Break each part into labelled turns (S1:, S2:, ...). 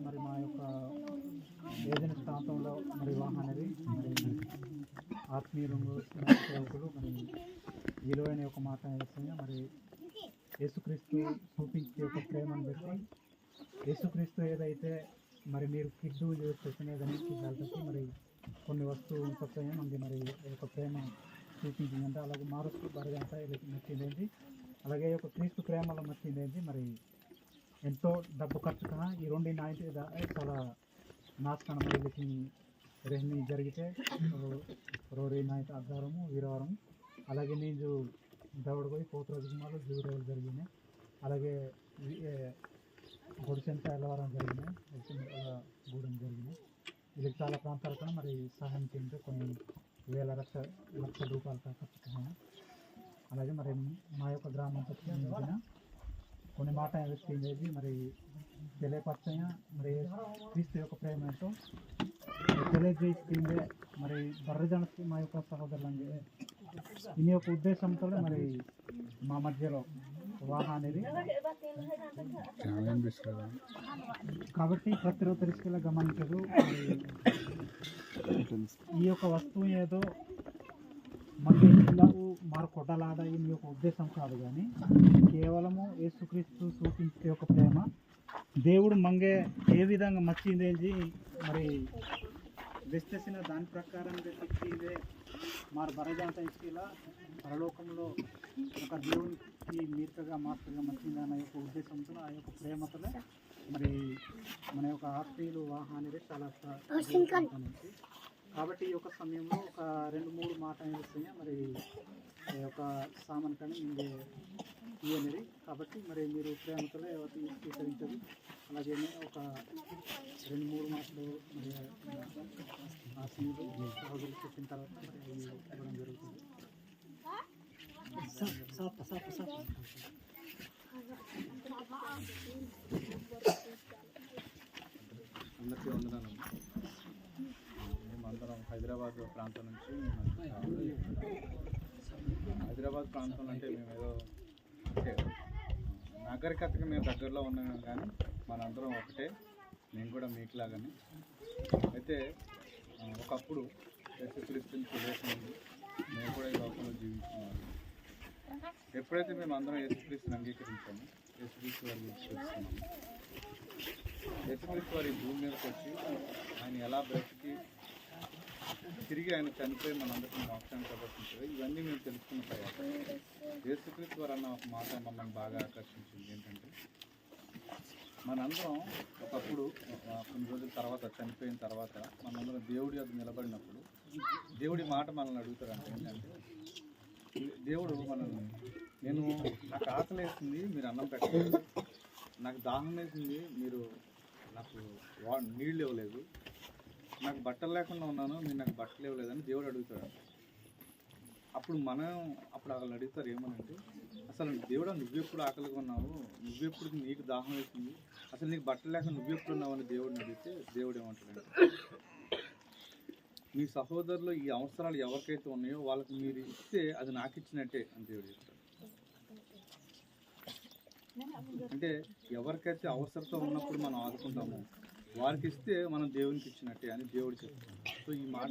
S1: మరి మా యొక్క ఏదైనా ప్రాంతంలో మరి వివాహం అనేది మరి ఆత్మీయులు సేవకులు మరి విలువైన ఒక మాట వేస్తుంది. మరి యేసుక్రీస్తు చూపించే ఒక ప్రేమను బట్టి యేసుక్రీస్తు ఏదైతే మరి మీరు కిడ్డు చేసినదని కాబట్టి మరి కొన్ని వస్తువులు ఉంచుతాయి మనకి మరి ఒక ప్రేమ చూపించిందంటే అలాగే మారుస్తూ బరగంట నచ్చిందేంటి, అలాగే ఒక క్రీస్తు ప్రేమలో నచ్చిందేంటి మరి ఎంతో డబ్బు ఖర్చుకున్నా ఈ రెండు నాయకులు చాలా నాశనం వీళ్ళకి రెహ్ని జరిగితే రోరీ నాయక ఆధారము వీరవరం అలాగే నేను దౌడు పోయి పోతురాజు సినిమాలో జీవరాలు జరిగినాయి, అలాగే గుడిసెంత ఎల్లవరం జరిగినాయి, గూడెం జరిగినాయి. వీళ్ళకి చాలా ప్రాంతాలు కూడా మరి సహాయం చేయండి కొన్ని వేల లక్షల రూపాయలు ఖర్చుకున్నాను. అలాగే మరి మా యొక్క గ్రామం పట్ల కొన్ని మాట వ్యక్తి మరి తెలియపరచైన మరి క్రీస్తు యొక్క ప్రేమ ఏంటో తెలియజేస్తుందే మరి బర్రజనకి మా యొక్క సహోదరులంగే దీని యొక్క ఉద్దేశంతో మరి మా మధ్యలో వివాహం అనేది కాబట్టి ప్రతిరోజు తీసుకెళ్ళి గమనించదు. ఈ యొక్క వస్తువు ఏదో మనకు మారు కొట్టలాడ ఈ యొక్క ఉద్దేశం కాదు, కానీ కేవలము యేసుక్రీస్తు చూపించే ఒక ప్రేమ దేవుడు మంగే ఏ విధంగా మచ్చిందేంటి మరి విస్తసిన దాని ప్రకారంగా తెచ్చిందే మారు బరజంత ఇసుకలా పరలోకంలో ఒక దేవునికి మీరుగా మాస్టర్గా మచ్చింది యొక్క ఉద్దేశంతో ఆ యొక్క ప్రేమతో మరి మన యొక్క ఆత్మీయులు వాహనాన్ని చాలా కాబట్టి ఈ యొక్క సమయంలో ఒక 2-3 మాటలు వస్తున్నాయి మరి ఈ యొక్క సామాన్ కానీ ఇంకే ఇవనేది కాబట్టి మరి మీరు ప్రేమతో ఎవరికి స్వీకరించదు. అలాగే ఒక 2-3 మాటలు మరి ఆత్మీయులు సహోదరులు చెప్పిన తర్వాత మరి ఇవ్వడం జరుగుతుంది.
S2: అందరికీ వందనాలు. మేమందరం హైదరాబాద్ ప్రాంతం నుంచి హైదరాబాద్ ప్రాంతం అంటే మేమేదో అంటే నాగరికతకి మేము దగ్గరలో ఉన్నాం, కానీ మనందరం ఒకటే, మేము కూడా మీకులాగానే. అయితే ఒకప్పుడు యేసుక్రీస్తుని తెలియకముందు మేము కూడా ఈ లోకంలో జీవించుకున్నాము. ఎప్పుడైతే మేము అందరం యేసుక్రీస్తుని అంగీకరించామో యేసుక్రీస్తు వారి తెలుసుకున్నాము. యేసుక్రీస్తు వారి భూమి మీదకి వచ్చి ఆయన ఎలా బ్రతికి తిరిగి ఆయన చనిపోయి మనందరికీ మోక్షాన్ని ప్రదర్శించారు. ఇవన్నీ మేము తెలుసుకున్న తర్వాత యేసుక్రీస్తు వారు అన్న ఒక మాట మమ్మల్ని బాగా ఆకర్షించింది. ఏంటంటే మనందరం ఒకప్పుడు కొన్ని రోజుల తర్వాత చనిపోయిన తర్వాత మనందరం దేవుడి అది నిలబడినప్పుడు దేవుడి మాట మనల్ని అడుగుతారంటే ఏంటంటే దేవుడు మనల్ని నాకు ఆకలి వేసింది మీరు అన్నం పెట్టలేదు, నాకు దాహం వేసింది మీరు నాకు నీళ్ళు ఇవ్వలేదు, నాకు బట్టలు లేకుండా ఉన్నాను మీరు నాకు బట్టలు ఇవ్వలేదని దేవుడు అడుగుతాడు. అప్పుడు వాళ్ళు అడుగుతారు ఏమనంటే అసలు దేవుడా నువ్వెప్పుడు ఆకలిగా ఉన్నావు, నువ్వెప్పుడు నీకు దాహం వేసింది, అసలు నీకు బట్టలు లేకుండా నువ్వెప్పుడు ఉన్నావు అని దేవుడిని అడిగితే దేవుడు ఏమంటాడంటే మీ సహోదరులు ఈ అవసరాలు ఎవరికైతే ఉన్నాయో వాళ్ళకి మీరు ఇస్తే అది నాకు ఇచ్చినట్టే అని దేవుడు చెప్తాడు. అంటే ఎవరికైతే అవసరత ఉన్నప్పుడు మనం ఆదుకుంటామో వారికి ఇస్తే మనం దేవునికి ఇచ్చినట్టే అని దేవుడు చెప్తాడు. సో ఈ మాట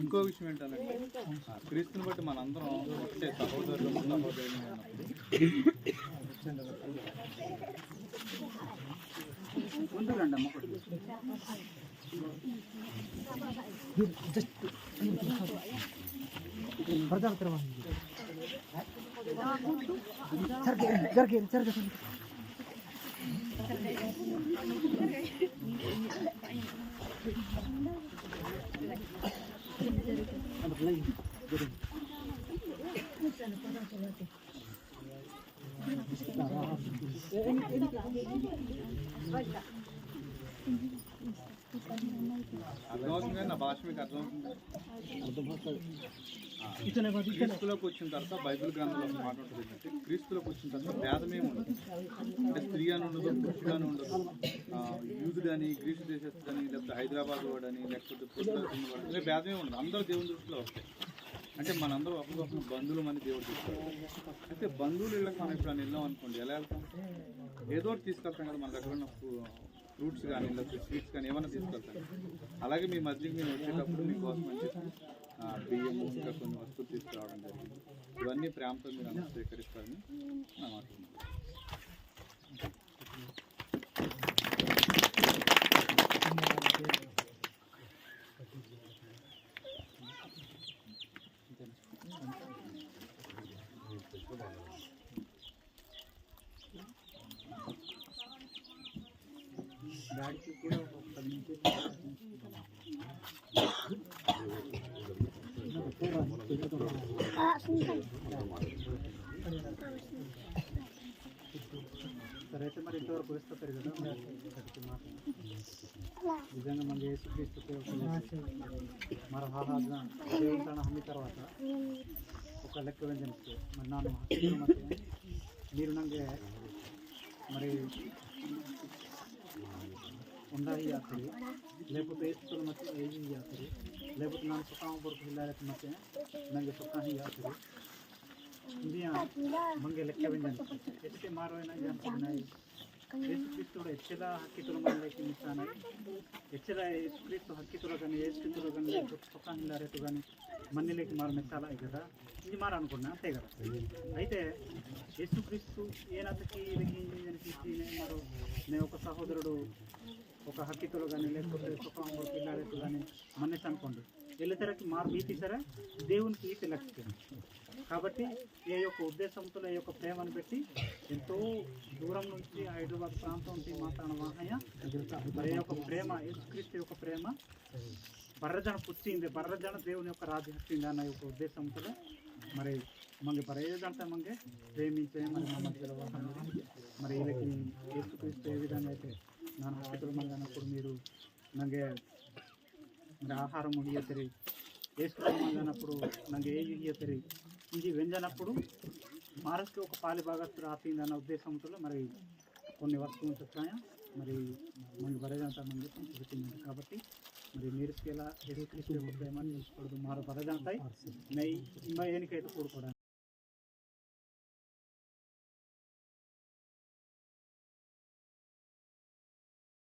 S2: ఇంకో విషయం ఏంటంటే క్రీస్తుని బట్టి మనందరం ఒకటే సహోదరులు సహోదరులు అర్థమవుతుంది. నా భాష మీకు అర్థమవుతుంది. క్రీస్తులోకి వచ్చిన తర్వాత బైబిల్ గ్రంథంలో మాట ఉంటుంది ఏంటంటే క్రీస్తులోకి వచ్చిన తర్వాత భేదమే ఉండదు. అంటే స్త్రీ అని ఉండదు, పురుషుడు అని ఉండదు, యూదుడు అని, గ్రీసు దేశస్తుడని, లేకపోతే హైదరాబాద్ వాడని, లేకపోతే పురుషుడు భేదమే ఉండదు. అందరూ దేవుని దృష్టిలో వస్తాయి. అంటే మనందరూ ఒకరికొకరు బంధువులు అని దేవుడు చూస్తారు. అయితే బంధువులు ఇళ్ళకి మనం ఇప్పుడు వెళ్ళాం అనుకోండి, ఎలా వెళ్తాం? ఏదో ఒకటి తీసుకెళ్తాం కదా, మన దగ్గర ఉన్న ఫ్రూట్స్ కానీ లేకపోతే స్వీట్స్ కానీ ఏమైనా తీసుకెళ్తాం. అలాగే మీ మధ్యకి మేము వచ్చేటప్పుడు మీకోసం అని చెప్పి బియ్యము ఇంకా కొన్ని వస్తువులు తీసుకురావడం జరిగింది. ఇవన్నీ ప్రేమతో మీరు అందరూ స్వీకరిస్తారని నా మాట.
S1: డాడీకి కూడా ఒక 10 నిమిషాలు సరే అయితే మరి ఇంతవరకు వస్తారు కదా నిజంగా మన యేసుక్రీస్తు మన ఆరాధన దేవుని హమ్మి తర్వాత ఒక లెక్క వెంజనిస్తే మరి ನಾನು ಮತ್ತೆ మీరు ನನಗೆ మరి ఉండాలి ಆಗ್ತದೆ లేకపోతే ಏಸುಗಳು ಮತ್ತೆ ಏಜಿ ಆಗ್ತದೆ లేకపోతే ನಾನು ಸುಖ ಬರ್ಕು ಇಲ್ಲಕ್ಕೆ ಮತ್ತೆ ನನಗೆ ಸುಖ ಹೀಗೆ ಆಗ್ತದೆ ఇండియా ಮಂಗೆ ಲೆಕ್ಕ వెంజనిస్తే ಎಷ್ಟೇ ಮಾರುವೇನ ಜಾನ್ಸಿನಾಯಿ యేసుక్రీస్తుడు ఎచ్చల హక్కితుల మనకి మిస్తానాయి ఎచ్చల యేసుక్రీస్తు హక్కితులు కానీ యేసుక్రీస్తులు కానీ సుఖ ఇల్లారేతు కానీ మన్నీలోకి మారు మెచ్చాలా కదా ఇది మారు అనుకున్నా అంతే కదా. అయితే యేసుక్రీస్తు ఏనాటికి అనిపించి మారు నేను ఒక సహోదరుడు ఒక హక్కితులు కానీ లేకపోతే సుఖం పిల్లారేతు కానీ మన్నేసి అనుకోండి వెళ్ళేసరికి మారు బీతి సరే దేవునికి ఈతి లక్ష్యం. కాబట్టి ఏ యొక్క ఉద్దేశంతో ఏ యొక్క ప్రేమను పెట్టి ఎంతో దూరం నుంచి హైదరాబాద్ ప్రాంతం నుంచి మాట్లాడిన మహాయ మరి యొక్క ప్రేమ యేసుక్రీస్తు యొక్క ప్రేమ బర్రజన పుచ్చింది బర్రజన దేవుని యొక్క రాజ్యం వచ్చింది అన్న యొక్క ఉద్దేశంతో మరి మంగి బరేదంటే మంగే ప్రేమించే మరి మా మధ్యలో మరి వీళ్ళకి యేసుక్రీస్తు ఏ విధంగా అయితే నా హక్కులు మంది అన్నప్పుడు మీరు ನನಗೆ మరి ఆహారం ఇయ్యతరి యేసుక్రీస్తు మంది అన్నప్పుడు ನನಗೆ ఏది ఇయ్యతరి ఇది వెంజనప్పుడు మారస్కి ఒక పాలి భాగస్తులు ఆపింది అన్న ఉద్దేశంతో మరి కొన్ని వస్తువులు వచ్చాయా మరి మనకి బరదంతా మంది చూపించింది. కాబట్టి మరి మీరు ఎలా యేసుక్రీస్తు యొక్క ప్రేమని చూసుకోవద్దు మారు బరదంతాయి నై ఏనికైతే కూడుకోవడానికి